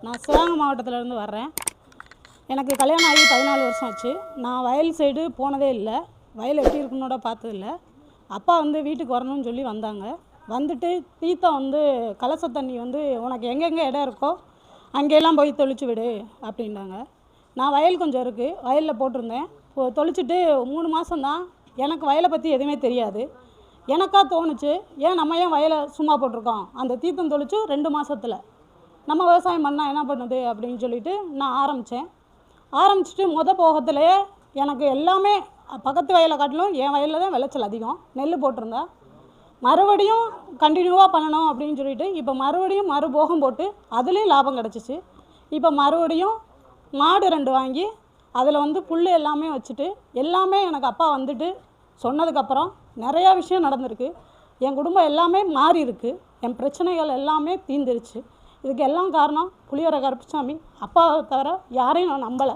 நான் சிவகங்கை மாவட்டத்திலேருந்து வர்றேன். எனக்கு கல்யாணம் ஆகி 14 வருஷம் ஆச்சு. நான் வயல் சைடு போனதே இல்லை. வயல் எப்படி இருக்குன்னு கூட பார்த்ததில்ல. அப்பா வந்து வீட்டுக்கு வரணும்னு சொல்லி வந்தாங்க. வந்துட்டு தீர்த்தம் வந்து கலச தண்ணி வந்து உனக்கு எங்கெங்கே இடம் இருக்கோ அங்கெல்லாம் போய் தெளிச்சு விடு அப்படின்னாங்க. நான் வயல் கொஞ்சம் இருக்குது, வயலில் போட்டிருந்தேன். தெளிச்சுட்டு 3 மாதம்தான். எனக்கு வயலை பற்றி எதுவுமே தெரியாது. எனக்கா தோணுச்சு, நம்ம ஏன் வயலை சும்மா போட்டிருக்கோம், அந்த தீர்த்தம் தெளிச்சு 2 மாதத்தில் நம்ம விவசாயம் பண்ணால் என்ன பண்ணுது அப்படின்னு சொல்லிட்டு நான் ஆரம்பிச்சுட்டு போகத்திலே எனக்கு எல்லாமே பக்கத்து வயலை காட்டிலும் என் வயலில் தான் விளைச்சல் அதிகம். நெல் போட்டிருந்தா மறுபடியும் கண்டினியூவாக பண்ணணும் அப்படின்னு சொல்லிட்டு இப்போ மறுபடியும் மறுபோகம் போட்டு அதுலேயும் லாபம் கிடச்சிச்சு. இப்போ மறுபடியும் மாடு 2 வாங்கி அதில் வந்து புல் எல்லாமே வச்சுட்டு எல்லாமே எனக்கு அப்பா வந்துட்டு சொன்னதுக்கப்புறம் நிறையா விஷயம் நடந்திருக்கு. என் குடும்பம் எல்லாமே மாறி இருக்குது. என் பிரச்சனைகள் எல்லாமே தீர்ந்துருச்சு. இதுக்கு எல்லாம் காரணம் புளியோர கருப்புசாமி. அப்பாவை தவிர யாரையும் நான் நம்பலை.